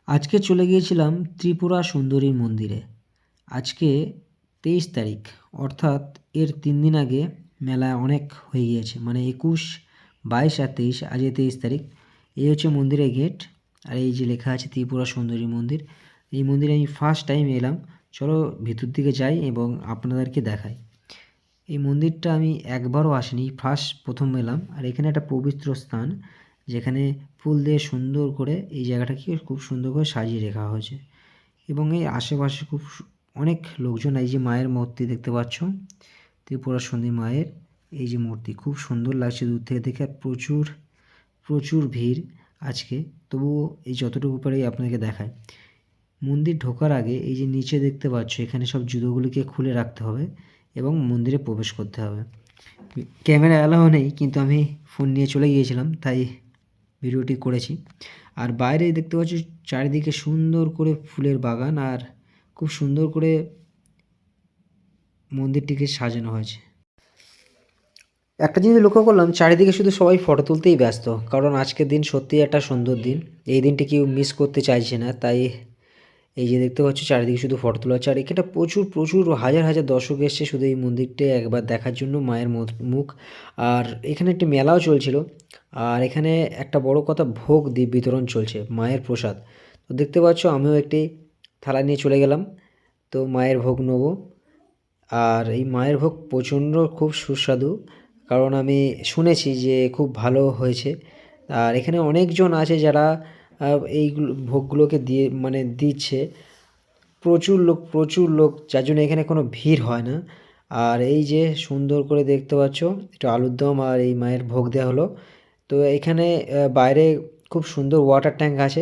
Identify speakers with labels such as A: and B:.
A: আজকে চলে গিয়েছিলাম ত্রিপুরা সুন্দরী মন্দিরে। আজকে 23 তারিখ, অর্থাৎ এর 3 দিন আগে মেলা অনেক হয়ে গিয়েছে, মানে 21, 22 আর 23, আজকে 23 তারিখ। এই হচ্ছে মন্দিরের গেট, আর এই যে লেখা আছে ত্রিপুরা সুন্দরী মন্দির। এই মন্দিরে আমি ফার্স্ট টাইম এলাম। চলো ভিতর দিকে যাই এবং আপনাদেরকে দেখাই। এই মন্দিরটা আমি একবারও আসিনি, প্রথম এলাম। আর এখানে একটা পবিত্র স্থান, যেখানে ফুল দিয়ে সুন্দর করে এই জায়গাটাকে খুব সুন্দর করে সাজিয়ে রাখা হয়েছে। এবং এই আশেপাশে অনেক লোকজন। এই যে মায়ের মূর্তি দেখতে পাচ্ছ, ত্রিপুরা সুন্দরী মায়ের এই যে মূর্তি, খুব সুন্দর লাগছে দূর থেকে দেখে। আর প্রচুর প্রচুর ভিড় আজকে, তবুও এই যতটুকু পারি আপনাকে দেখায়। মন্দির ঢোকার আগে এই যে নিচে দেখতে পাচ্ছ, এখানে সব জুতোগুলিকে খুলে রাখতে হবে এবং মন্দিরে প্রবেশ করতে হবে। ক্যামেরা অ্যালাও নেই, কিন্তু আমি ফোন নিয়ে চলে গিয়েছিলাম, তাই ভিডিওটি করেছি। আর বাইরে দেখতে পাচ্ছ চারিদিকে সুন্দর করে ফুলের বাগান, আর খুব সুন্দর করে মন্দিরটিকে সাজানো হয়েছে। একটা জিনিস লক্ষ্য করলাম, চারিদিকে শুধু সবাই ফটো তুলতেই ব্যস্ত, কারণ আজকের দিন সত্যিই একটা সুন্দর দিন। এই দিনটি কেউ মিস করতে চাইছে না, তাই এই যে দেখতে পাচ্ছ চারিদিকে শুধু ফটো তোলা হচ্ছে। আর এখানে প্রচুর প্রচুর হাজার হাজার দর্শক এসছে শুধু এই মন্দিরটা একবার দেখার জন্য, মায়ের মুখ। আর এখানে একটি মেলাও চলছিল। আর এখানে একটা বড় কথা, ভোগ বিতরণ চলছে, মায়ের প্রসাদ। তো দেখতে পাচ্ছ আমিও একটি থালা নিয়ে চলে গেলাম, তো মায়ের ভোগ নেবো। আর এই মায়ের ভোগ প্রচণ্ড খুব সুস্বাদু, কারণ আমি শুনেছি যে খুব ভালো হয়েছে। আর এখানে অনেকজন আছে যারা এইগুলো ভোগগুলোকে দিয়ে মানে দিচ্ছে। প্রচুর লোক, যার জন্য এখানে কোনো ভিড় হয় না। আর এই যে সুন্দর করে দেখতে পাচ্ছ, একটু আলুর দম আর এই মায়ের ভোগ দেওয়া হলো। তো এখানে বাইরে খুব সুন্দর ওয়াটার ট্যাঙ্ক আছে।